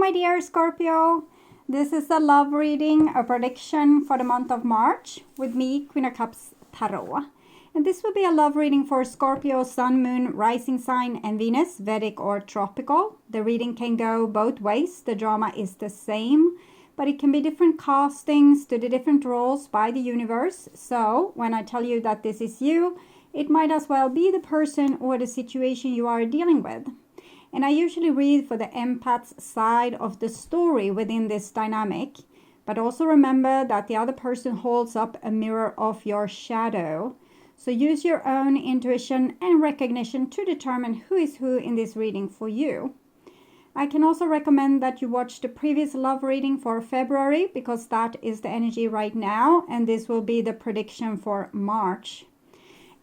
my dear Scorpio. This is a love reading, a prediction for the month of March with me, Queen of Cups Tarot. And this will be a love reading for Scorpio, Sun, Moon, Rising Sign, and Venus, Vedic or Tropical. The reading can go both ways. The drama is the same, but it can be different castings to the different roles by the universe. So when I tell you that this is you, it might as well be the person or the situation you are dealing with. And I usually read for the empath's side of the story within this dynamic. But also remember that the other person holds up a mirror of your shadow. So use your own intuition and recognition to determine who is who in this reading for you. I can also recommend that you watch the previous love reading for February, because that is the energy right now. And this will be the prediction for March.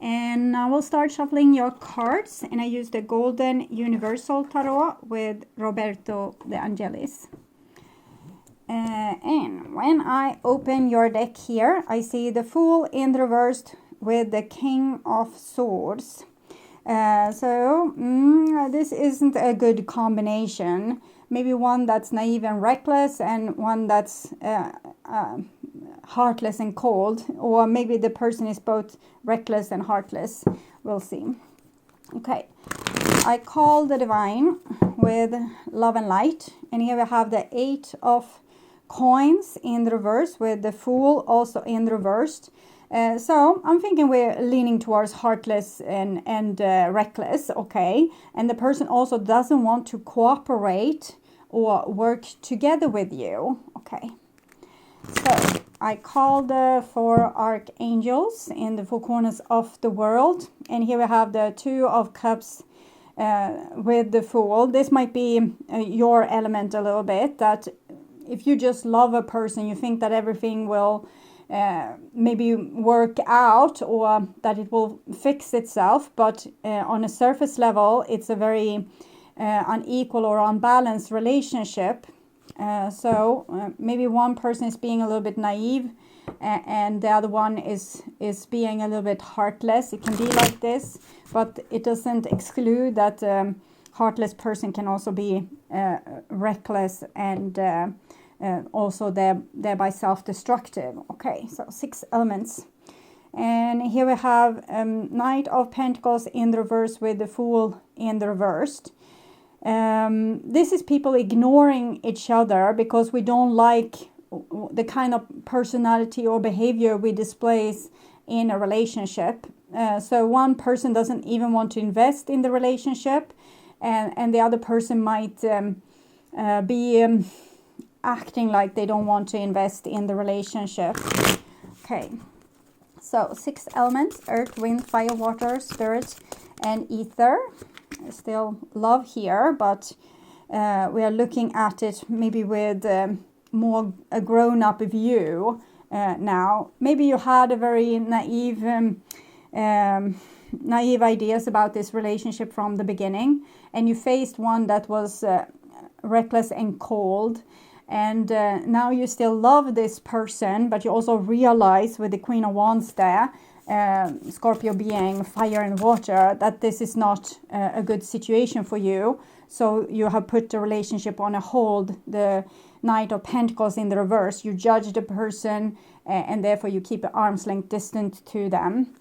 And I will start shuffling your cards, and I use the Golden Universal Tarot with Roberto De Angelis. And when I open your deck here, I see the Fool in reversed with the King of Swords. This isn't a good combination. Maybe one that's naive and reckless, and one that's heartless and cold, or maybe the person is both reckless and heartless. We'll see. Okay, I call the Divine with Love and Light, and here we have the 8 of Coins in reverse with the Fool also in reversed. So I'm thinking we're leaning towards heartless and reckless, okay? And the person also doesn't want to cooperate or work together with you, okay? So I call the 4 archangels in the 4 corners of the world. And here we have the 2 of Cups with the Fool. This might be your element a little bit, that if you just love a person, you think that everything will maybe work out, or that it will fix itself. But on a surface level, it's a very unequal or unbalanced relationship. Maybe one person is being a little bit naive, and the other one is being a little bit heartless. It can be like this, but it doesn't exclude that heartless person can also be reckless and also thereby self-destructive. Okay, so 6 elements. And here we have Knight of Pentacles in reverse with the Fool in the reversed. This is people ignoring each other because we don't like the kind of personality or behavior we display in a relationship. So one person doesn't even want to invest in the relationship, and the other person might be acting like they don't want to invest in the relationship. Okay, so 6 elements: earth, wind, fire, water, spirit, and ether. Still love here, but we are looking at it maybe with more a grown-up view now. Maybe you had a very naive ideas about this relationship from the beginning, and you faced one that was reckless and cold, and now you still love this person, but you also realize with the Queen of Wands there, Scorpio being fire and water, that this is not a good situation for you. So you have put the relationship on a hold. The Knight of Pentacles in the reverse, you judge the person, and therefore you keep an arm's length distance to them.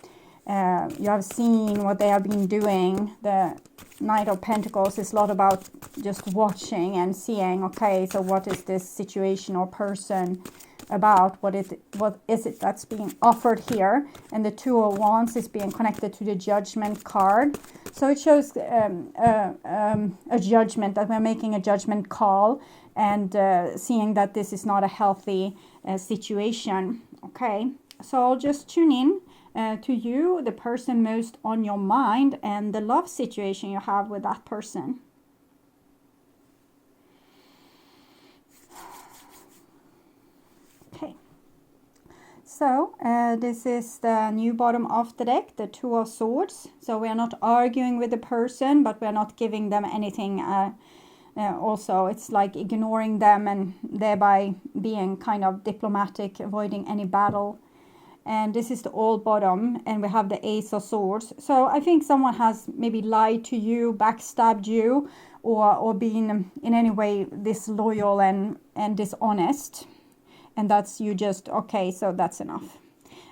You have seen what they have been doing. The Knight of Pentacles is a lot about just watching and seeing, okay, so what is this situation or person about? What is it that's being offered here? And the 2 of Wands is being connected to the Judgment card. So it shows a judgment, that we're making a judgment call, and seeing that this is not a healthy situation. Okay, so I'll just tune in to you, the person most on your mind, and the love situation you have with that person. Okay, so this is the new bottom of the deck, the 2 of Swords. So we are not arguing with the person, but we are not giving them anything. Also, it's like ignoring them and thereby being kind of diplomatic, avoiding any battle. And this is the old bottom, and we have the Ace of Swords. So I think someone has maybe lied to you, backstabbed you, or being in any way disloyal and dishonest. And that's you just, okay, so that's enough.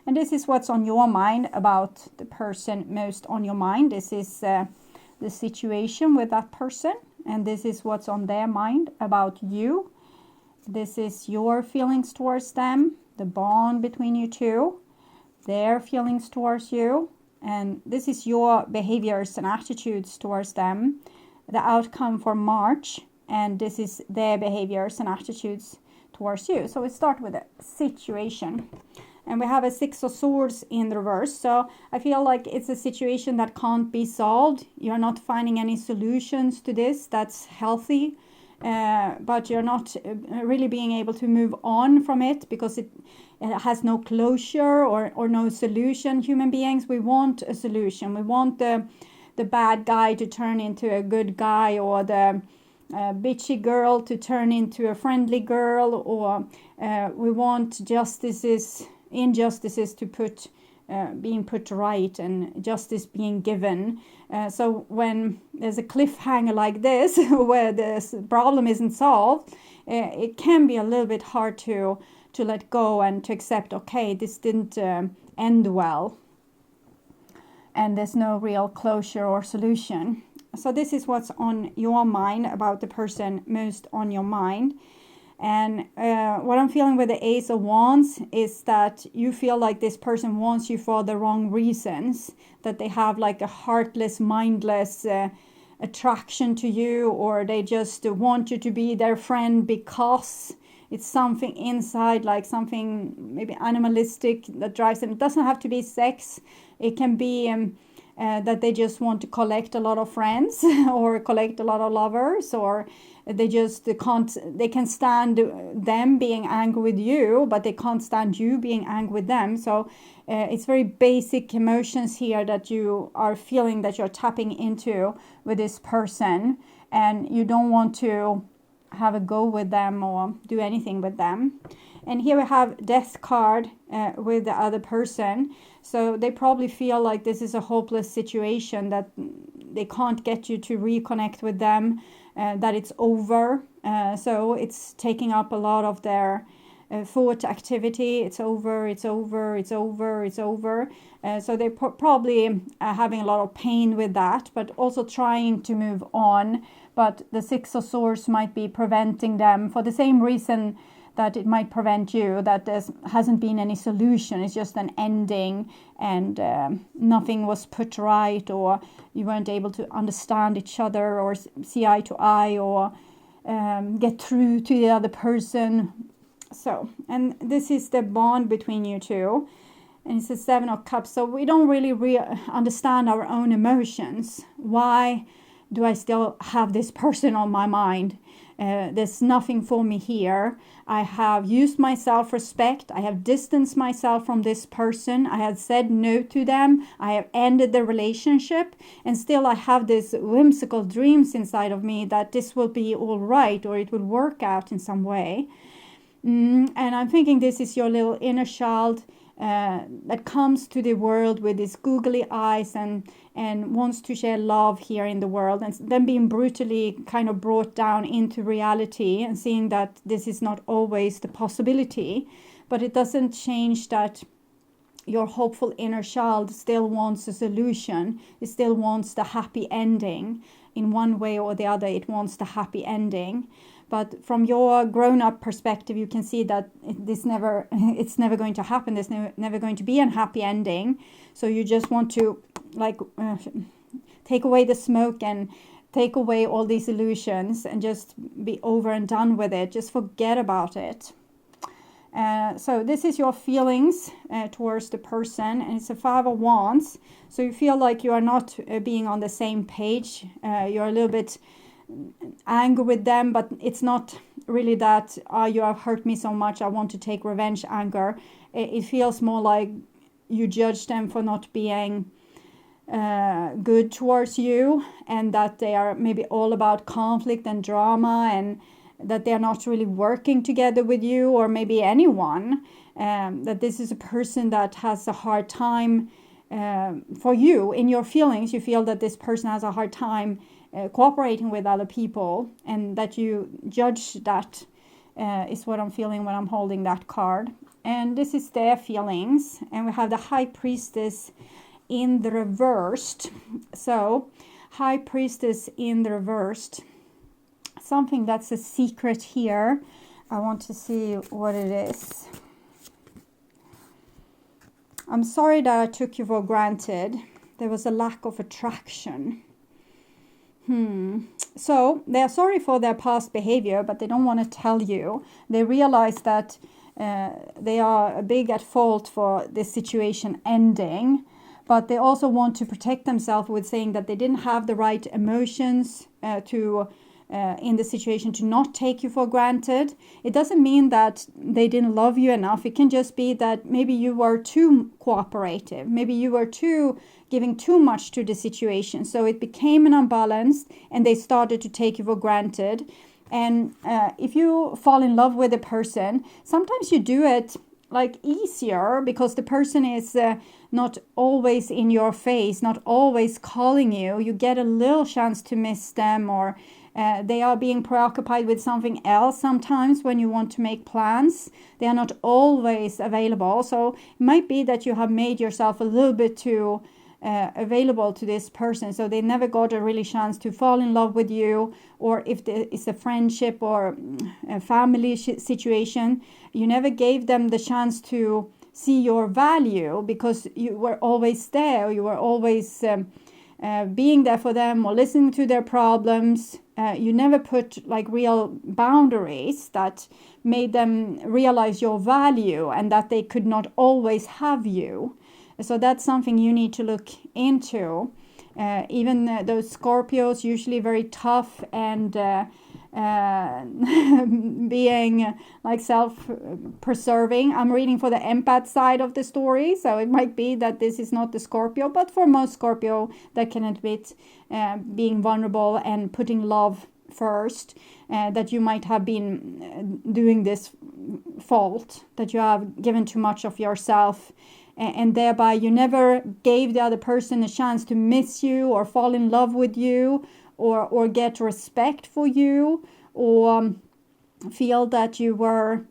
And this is what's on your mind about the person most on your mind. This is the situation with that person. And this is what's on their mind about you. This is your feelings towards them, the bond between you two, their feelings towards you. And this is your behaviors and attitudes towards them, the outcome for March. And this is their behaviors and attitudes towards you. So we start with a situation. And we have a 6 of Swords in the reverse. So I feel like it's a situation that can't be solved. You're not finding any solutions to this. That's healthy. But you're not really being able to move on from it because it has no closure or no solution. Human beings, we want a solution. We want the bad guy to turn into a good guy, or the bitchy girl to turn into a friendly girl, or we want injustices to being put right and justice being given. So when there's a cliffhanger like this where this problem isn't solved, it can be a little bit hard to let go and to accept, okay, this didn't end well and there's no real closure or solution. So this is what's on your mind about the person most on your mind. And what I'm feeling with the Ace of Wands is that you feel like this person wants you for the wrong reasons, that they have like a heartless, mindless attraction to you, or they just want you to be their friend because it's something inside, like something maybe animalistic that drives them. It doesn't have to be sex. It can be that they just want to collect a lot of friends or collect a lot of lovers, or they can stand them being angry with you, but they can't stand you being angry with them. So it's very basic emotions here that you are feeling that you're tapping into with this person, and you don't want to have a go with them or do anything with them. And here we have Death card with the other person. So they probably feel like this is a hopeless situation, that they can't get you to reconnect with them, that it's over. So it's taking up a lot of their thought activity. It's over, it's over, it's over, it's over. So they're probably having a lot of pain with that, but also trying to move on. But the 6 of Swords might be preventing them for the same reason that it might prevent you, that there hasn't been any solution. It's just an ending, and nothing was put right, or you weren't able to understand each other or see eye to eye, or get through to the other person. So, and this is the bond between you two, and it's the 7 of Cups. So we don't really understand our own emotions. Why do I still have this person on my mind? There's nothing for me here. I have used my self-respect. I have distanced myself from this person. I have said no to them. I have ended the relationship. And still I have this whimsical dreams inside of me that this will be all right, or it will work out in some way. And I'm thinking this is your little inner child that comes to the world with these googly eyes and wants to share love here in the world, and then being brutally kind of brought down into reality and seeing that this is not always the possibility. But it doesn't change that your hopeful inner child still wants a solution. It still wants the happy ending. In one way or the other, it wants the happy ending. But from your grown-up perspective, you can see that it's never going to happen. There's never going to be a happy ending. So you just want to take away the smoke and take away all these illusions and just be over and done with it. Just forget about it. So this is your feelings towards the person, and it's a 5 of Wands. So you feel like you are not being on the same page. You're a little bit angry with them, but it's not really that you have hurt me so much, I want to take revenge anger. It feels more like you judge them for not being good towards you, and that they are maybe all about conflict and drama, and that they're not really working together with you or maybe anyone, that this is a person that has a hard time for you. In your feelings, you feel that this person has a hard time cooperating with other people, and that you judge that, is what I'm feeling when I'm holding that card. And this is their feelings. And we have the High Priestess in the reversed. So High Priestess in the reversed, something that's a secret here. I want to see what it is. I'm sorry that I took you for granted. There was a lack of attraction. So they are sorry for their past behavior, but they don't want to tell you. They realize that they are big at fault for this situation ending, but they also want to protect themselves with saying that they didn't have the right emotions in the situation to not take you for granted. It doesn't mean that they didn't love you enough. It can just be that maybe you were too cooperative. Maybe you were giving too much to the situation. So it became an imbalance and they started to take you for granted. And if you fall in love with a person, sometimes you do it like easier because the person is not always in your face, not always calling you. You get a little chance to miss them, or they are being preoccupied with something else sometimes when you want to make plans. They are not always available. So it might be that you have made yourself a little bit too available to this person. So they never got a really chance to fall in love with you. Or if it's a friendship or a family situation, you never gave them the chance to see your value because you were always there. You were always being there for them or listening to their problems. You never put like real boundaries that made them realize your value and that they could not always have you. So that's something you need to look into. Even those Scorpios, usually very tough and being like self-preserving. I'm reading for the empath side of the story, so it might be that this is not the Scorpio, but for most Scorpio, that can admit being vulnerable and putting love first, that you might have been doing this fault, that you have given too much of yourself, and thereby you never gave the other person a chance to miss you or fall in love with you, or get respect for you, or feel that you were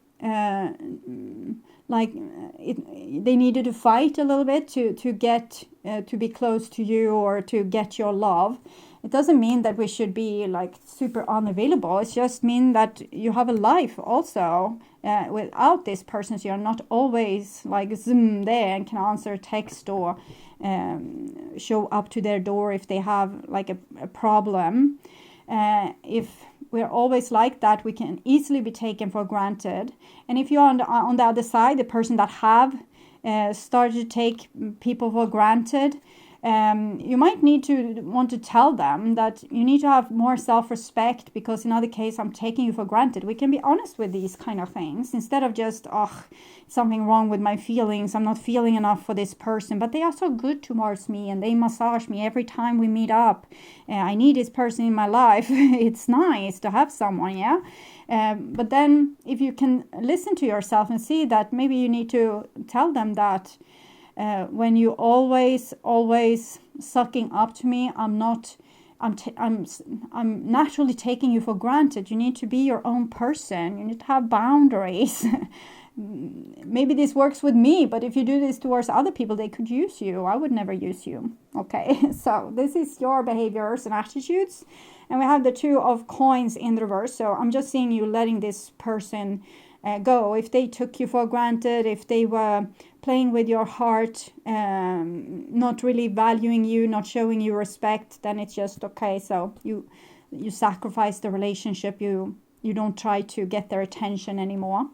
they needed to fight a little bit to get to be close to you or to get your love. It doesn't mean that we should be like super unavailable. It just means that you have a life also without this person. So you're not always like zoom there and can answer a text or show up to their door if they have like a problem. If we're always like that, we can easily be taken for granted. And if you're on the other side, the person that have started to take people for granted, you might need to want to tell them that you need to have more self-respect, because in other case, I'm taking you for granted. We can be honest with these kind of things instead of just, something wrong with my feelings. I'm not feeling enough for this person, but they are so good towards me and they massage me every time we meet up. I need this person in my life. It's nice to have someone, yeah? But then if you can listen to yourself and see that maybe you need to tell them that when you always sucking up to me, I'm naturally taking you for granted. You need to be your own person. You need to have boundaries. Maybe this works with me, but if you do this towards other people, they could use you. I would never use you. Okay, so this is your behaviors and attitudes. And we have the Two of Coins in the reverse. So I'm just seeing you letting this person go. If they took you for granted, if they were playing with your heart, not really valuing you, not showing you respect, then it's just okay. So you sacrifice the relationship. You don't try to get their attention anymore.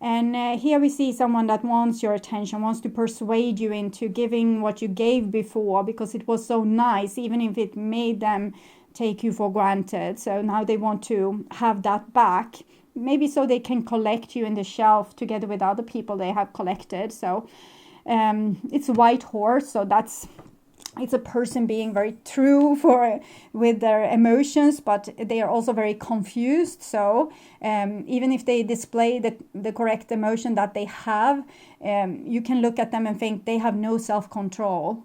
And here we see someone that wants your attention, wants to persuade you into giving what you gave before because it was so nice, even if it made them take you for granted. So now they want to have that back. Maybe so they can collect you in the shelf together with other people they have collected. So it's a white horse. So it's a person being very true with their emotions, but they are also very confused. So even if they display the correct emotion that they have, you can look at them and think they have no self-control.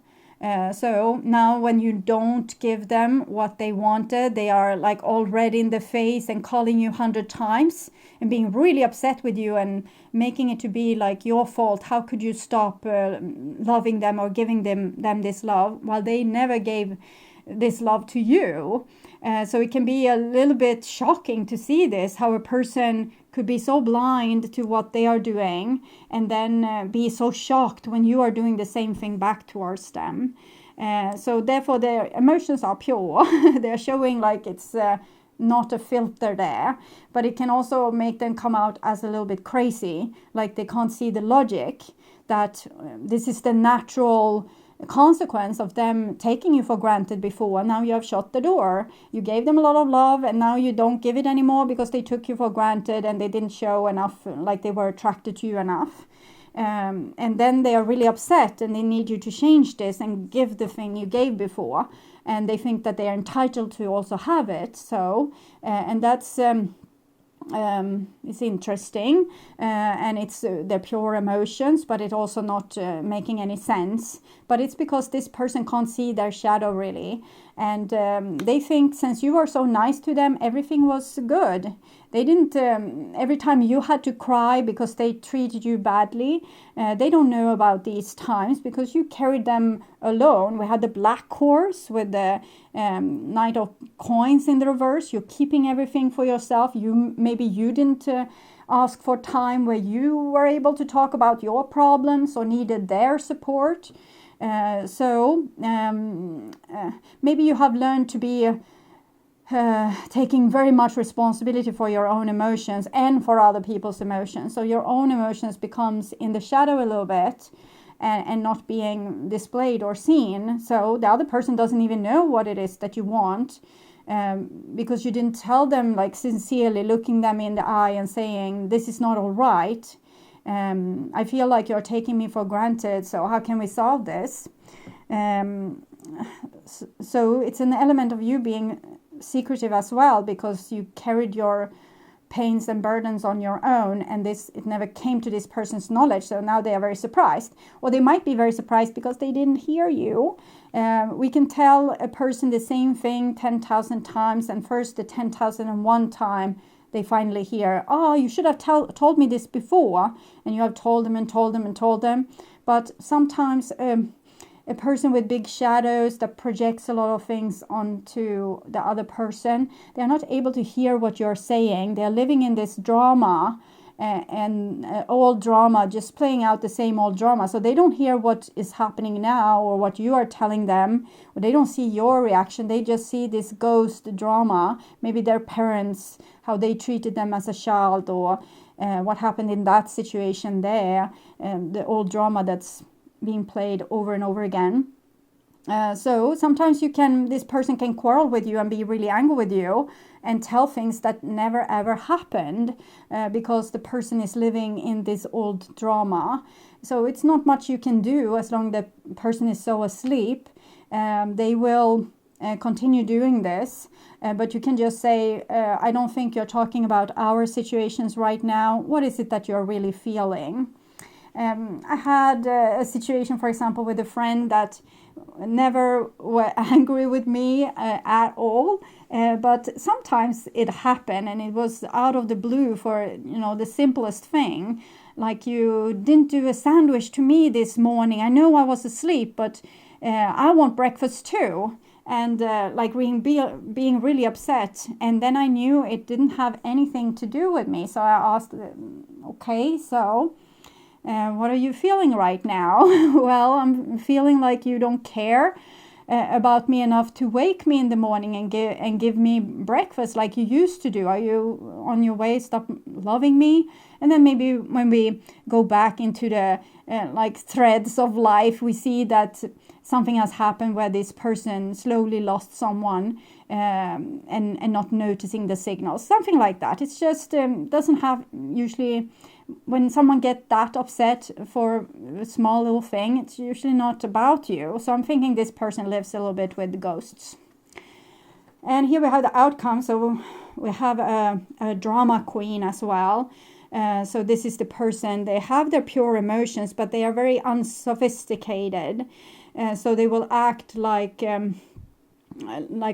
So now when you don't give them what they wanted, they are like all red in the face and calling you 100 times and being really upset with you and making it to be like your fault. How could you stop loving them or giving them this love? While they never gave this love to you. So it can be a little bit shocking to see this, how a person could be so blind to what they are doing and then be so shocked when you are doing the same thing back towards them. So therefore their emotions are pure. They're showing like it's not a filter there, but it can also make them come out as a little bit crazy, like they can't see the logic that this is the natural consequence of them taking you for granted before. Now you have shut the door. You gave them a lot of love and now you don't give it anymore because they took you for granted and they didn't show enough, like they were attracted to you enough. And then they are really upset and they need you to change this and give the thing you gave before. And they think that they are entitled to also have it. So, and that's it's interesting, and it's their pure emotions, but it's also not making any sense. But it's because this person can't see their shadow really, and they think since you are so nice to them, everything was good. They didn't, every time you had to cry because they treated you badly, they don't know about these times because you carried them alone. We had the black horse with the Knight of Coins in the reverse. You're keeping everything for yourself. Maybe you didn't ask for time where you were able to talk about your problems or needed their support. So maybe you have learned to be taking very much responsibility for your own emotions and for other people's emotions. So your own emotions becomes in the shadow a little bit and not being displayed or seen. So the other person doesn't even know what it is that you want because you didn't tell them like sincerely, looking them in the eye and saying, this is not all right. I feel like you're taking me for granted. So how can we solve this? So it's an element of you being secretive as well, because you carried your pains and burdens on your own, and it never came to this person's knowledge. So now they are very surprised, or they might be very surprised because they didn't hear you. We can tell a person the same thing 10,000 times, and first the 10,001 time they finally hear, oh, you should have told me this before, and you have told them and told them and told them. But sometimes a person with big shadows that projects a lot of things onto the other person, they're not able to hear what you're saying. They're living in this drama and old drama, just playing out the same old drama. So they don't hear what is happening now or what you are telling them, or they don't see your reaction. They just see this ghost drama, maybe their parents, how they treated them as a child, or what happened in that situation there, the old drama that's being played over and over again. So sometimes this person can quarrel with you and be really angry with you and tell things that never ever happened because the person is living in this old drama. So it's not much you can do as long as the person is so asleep. They will continue doing this, but you can just say, I don't think you're talking about our situations right now. What is it that you're really feeling? I had a situation, for example, with a friend that never were angry with me at all, but sometimes it happened, and it was out of the blue for the simplest thing, like, you didn't do a sandwich to me this morning. I know I was asleep, but I want breakfast too. And like being really upset, and then I knew it didn't have anything to do with me. So I asked, okay, so what are you feeling right now? Well, I'm feeling like you don't care about me enough to wake me in the morning and give me breakfast like you used to do. Are you on your way? Stop loving me? And then maybe when we go back into the like threads of life, we see that something has happened where this person slowly lost someone and not noticing the signals, something like that. It's just doesn't have usually. When someone gets that upset for a small little thing, it's usually not about you. So I'm thinking this person lives a little bit with ghosts. And here we have the outcome. So we have a drama queen as well. So this is the person, they have their pure emotions, but they are very unsophisticated. So they will act like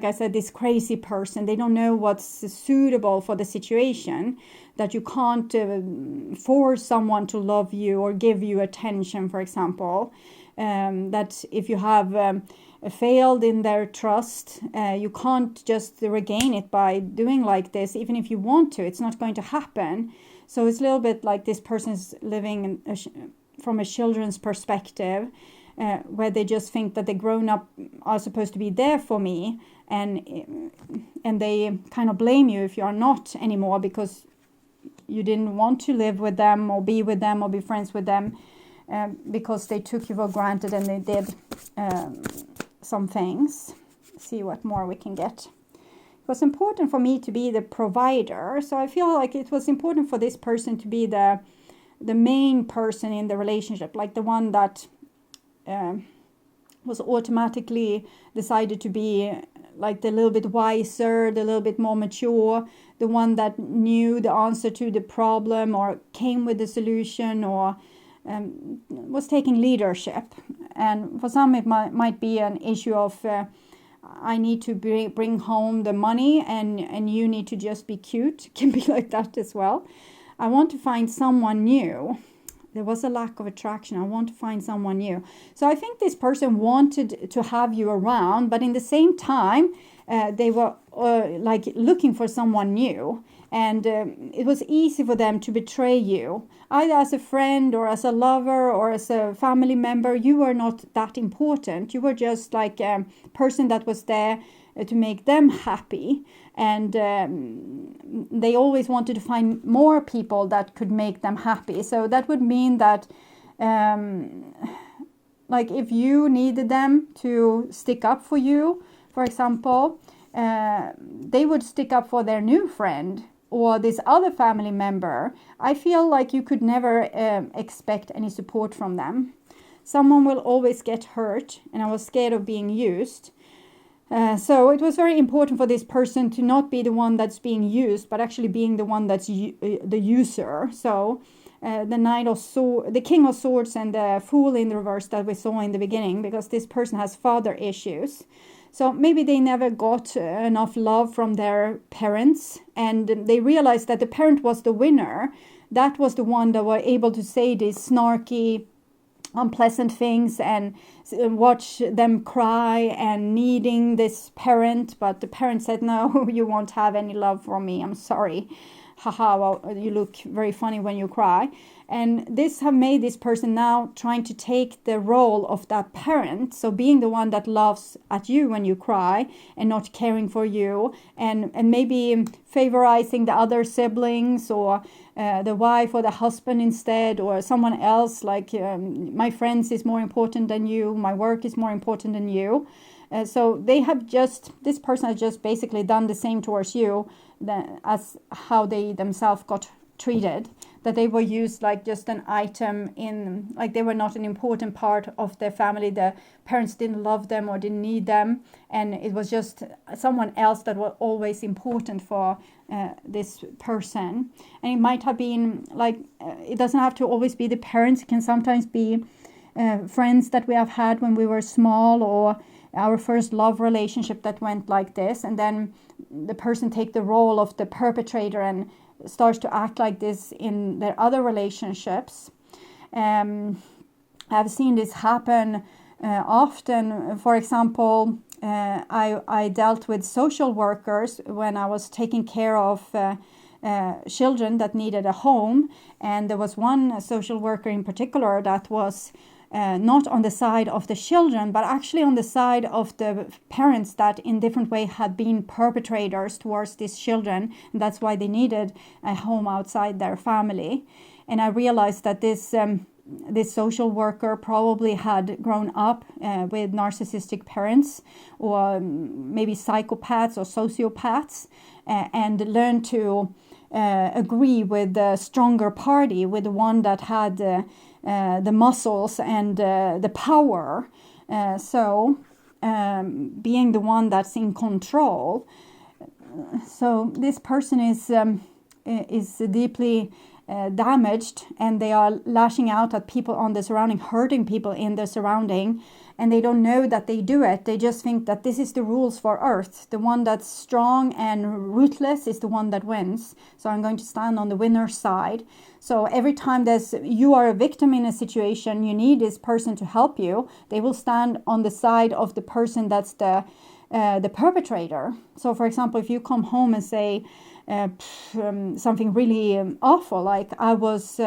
I said, this crazy person. They don't know what's suitable for the situation, that you can't force someone to love you or give you attention, for example. That if you have failed in their trust, you can't just regain it by doing like this. Even if you want to, it's not going to happen. So it's a little bit like this person's living from a children's perspective, where they just think that the grown-up are supposed to be there for me, and they kind of blame you if you are not anymore, because you didn't want to live with them or be with them or be friends with them, because they took you for granted and they did some things. See what more we can get. It was important for me to be the provider, so I feel like it was important for this person to be the main person in the relationship, like the one that was automatically decided to be like the little bit wiser, the little bit more mature, the one that knew the answer to the problem or came with the solution, or was taking leadership. And for some it might be an issue of I need to bring home the money and you need to just be cute. It can be like that as well. I want to find someone new. There was a lack of attraction. I want to find someone new. So I think this person wanted to have you around, but in the same time, they were like looking for someone new. And it was easy for them to betray you. Either as a friend or as a lover or as a family member, you were not that important. You were just like a person that was there to make them happy. And they always wanted to find more people that could make them happy. So that would mean that like if you needed them to stick up for you, for example, they would stick up for their new friend or this other family member. I feel like you could never expect any support from them. Someone will always get hurt, and I was scared of being used. So it was very important for this person to not be the one that's being used, but actually being the one that's the user. So the King of Swords and the Fool in the reverse that we saw in the beginning, because this person has father issues. So maybe they never got enough love from their parents, and they realized that the parent was the winner. That was the one that were able to say these snarky, unpleasant things and watch them cry and needing this parent, but the parent said, no, you won't have any love from me, I'm sorry, haha, well, you look very funny when you cry. And this have made this person now trying to take the role of that parent, so being the one that laughs at you when you cry and not caring for you, and maybe favorizing the other siblings or the wife or the husband instead, or someone else, like my friends is more important than you, my work is more important than you. So this person has just basically done the same towards you as how they themselves got treated, that they were used like just an item in, like they were not an important part of their family. The parents didn't love them or didn't need them, and it was just someone else that was always important for this person. And it might have been like, it doesn't have to always be the parents. It can sometimes be friends that we have had when we were small, or our first love relationship that went like this, and then the person take the role of the perpetrator and starts to act like this in their other relationships. I've seen this happen often. For example, I dealt with social workers when I was taking care of children that needed a home, and there was one social worker in particular that was not on the side of the children, but actually on the side of the parents that in different way had been perpetrators towards these children, and that's why they needed a home outside their family. And I realized that this social worker probably had grown up with narcissistic parents, or maybe psychopaths or sociopaths, and learned to agree with the stronger party, with the one that had the muscles and the power. So being the one that's in control. So this person is deeply damaged, and they are lashing out at people on the surrounding, hurting people in the surrounding, and they don't know that they do it. They just think that this is the rules for Earth. The one that's strong and ruthless is the one that wins. So I'm going to stand on the winner's side. So every time you are a victim in a situation, you need this person to help you. They will stand on the side of the person that's the perpetrator. So for example, if you come home and say something really awful, like I was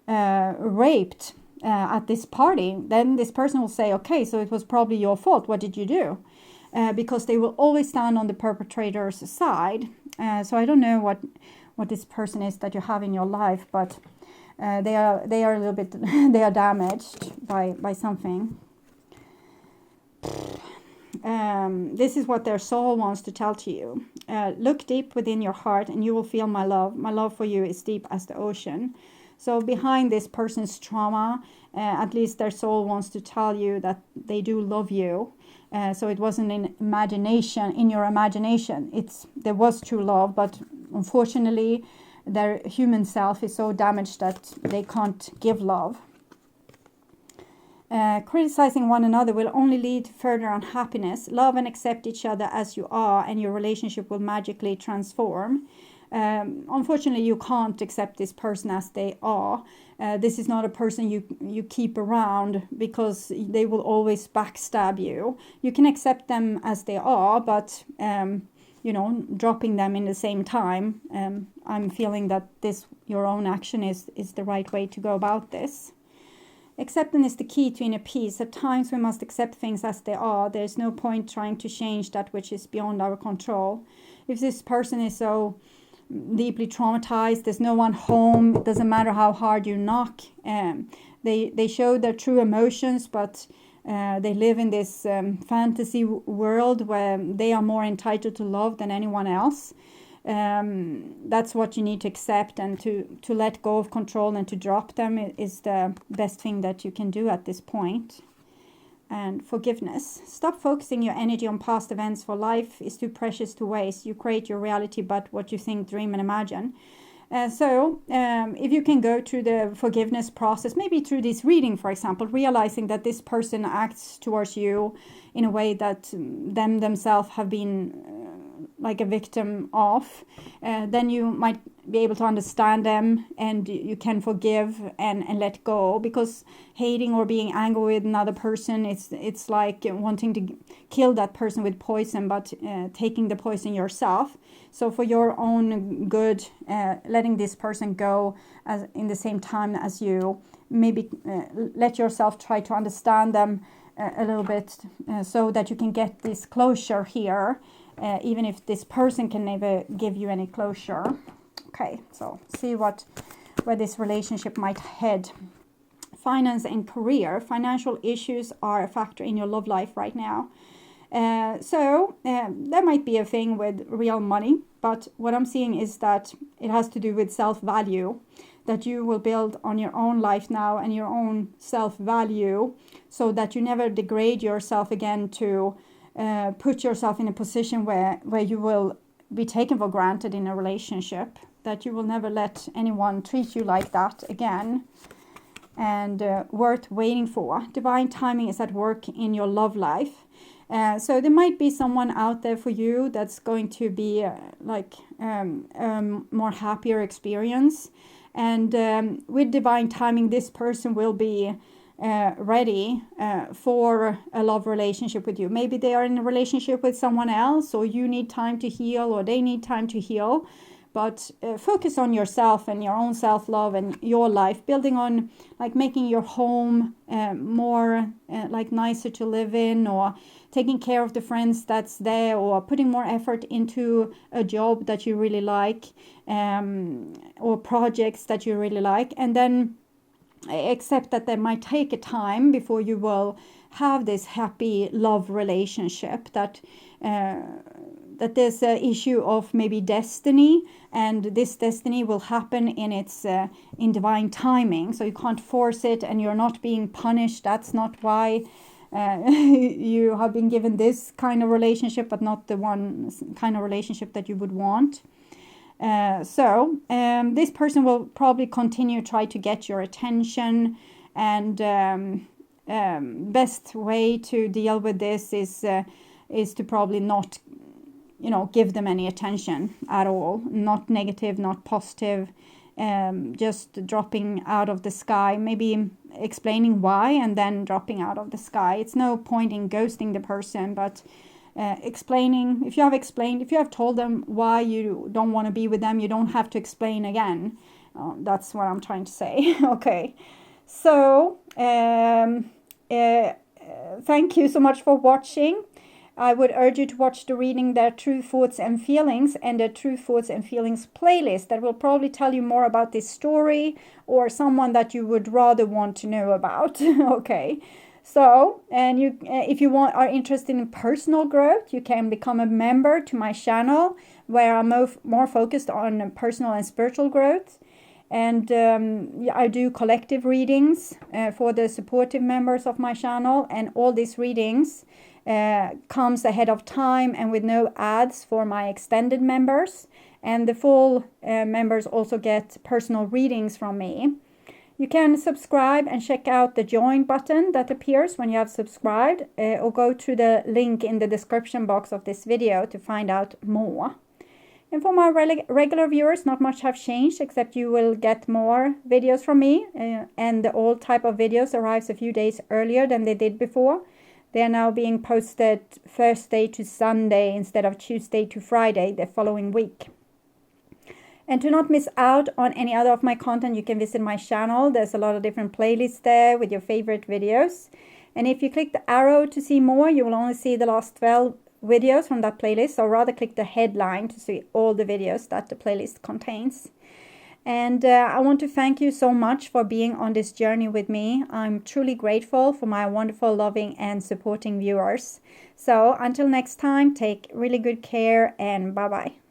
raped at this party, then this person will say, okay, so it was probably your fault. What did you do? Because they will always stand on the perpetrator's side. So I don't know what this person is that you have in your life, but they are a little bit they are damaged by something. This is what their soul wants to tell to you. Look deep within your heart and you will feel my love. My love for you is deep as the ocean. So behind this person's trauma, at least their soul wants to tell you that they do love you. So it wasn't in your imagination. There was true love, but unfortunately their human self is so damaged that they can't give love. Criticizing one another will only lead to further unhappiness. Love and accept each other as you are, and your relationship will magically transform. Unfortunately, you can't accept this person as they are. This is not a person you keep around, because they will always backstab you. You can accept them as they are, but dropping them in the same time. I'm feeling that your own action is the right way to go about this. Acceptance is the key to inner peace. At times we must accept things as they are. There is no point trying to change that which is beyond our control. If this person is so deeply traumatized, there's no one home, it doesn't matter how hard you knock. They show their true emotions, but they live in this fantasy world where they are more entitled to love than anyone else. That's what you need to accept, and to let go of control and to drop them is the best thing that you can do at this point. And forgiveness. Stop focusing your energy on past events, for life is too precious to waste. You create your reality but what you think, dream and imagine. So if you can go through the forgiveness process, maybe through this reading, for example, realizing that this person acts towards you in a way that themselves have been like a victim of, then you might be able to understand them, and you can forgive and let go. Because hating or being angry with another person, it's like wanting to kill that person with poison, but taking the poison yourself. So for your own good, letting this person go in the same time as you, maybe let yourself try to understand them a little bit, so that you can get this closure here, even if this person can never give you any closure. Okay, so see where this relationship might head. Finance and career. Financial issues are a factor in your love life right now. So there might be a thing with real money, but what I'm seeing is that it has to do with self-value, that you will build on your own life now and your own self-value, so that you never degrade yourself again to put yourself in a position where you will be taken for granted in a relationship, that you will never let anyone treat you like that again. And worth waiting for. Divine timing is at work in your love life. So there might be someone out there for you that's going to be more happier experience. And with divine timing, this person will be ready for a love relationship with you. Maybe they are in a relationship with someone else, or you need time to heal, or they need time to heal. But focus on yourself and your own self-love and your life, building on making your home more nicer to live in, or taking care of the friends that's there, or putting more effort into a job that you really like, or projects that you really like. And then accept that there might take a time before you will have this happy love relationship, that there's an issue of maybe destiny, and this destiny will happen in divine timing. So you can't force it, and you're not being punished. That's not why you have been given this kind of relationship, but not the one kind of relationship that you would want. This person will probably continue to try to get your attention, and best way to deal with this is to probably not, give them any attention at all. Not negative, not positive, just dropping out of the sky, maybe explaining why and then dropping out of the sky. It's no point in ghosting the person, but explaining, if you have told them why you don't want to be with them, you don't have to explain again. That's what I'm trying to say. Okay, so thank you so much for watching. I would urge you to watch the reading Their True Thoughts and Feelings and the True Thoughts and Feelings playlist that will probably tell you more about this story or someone that you would rather want to know about. Okay, so, and you, if you are interested in personal growth, you can become a member to my channel, where I'm more focused on personal and spiritual growth. And I do collective readings for the supportive members of my channel, and all these readings comes ahead of time and with no ads for my extended members. And the full members also get personal readings from me. You can subscribe and check out the join button that appears when you have subscribed, or go to the link in the description box of this video to find out more. And for my regular viewers, not much have changed, except you will get more videos from me, and the old type of videos arrives a few days earlier than they did before. They are now being posted Thursday to Sunday instead of Tuesday to Friday the following week. And to not miss out on any other of my content, you can visit my channel. There's a lot of different playlists there with your favorite videos. And if you click the arrow to see more, you will only see the last 12 videos from that playlist. So rather click the headline to see all the videos that the playlist contains. And I want to thank you so much for being on this journey with me. I'm truly grateful for my wonderful, loving and supporting viewers. So until next time, take really good care and bye-bye.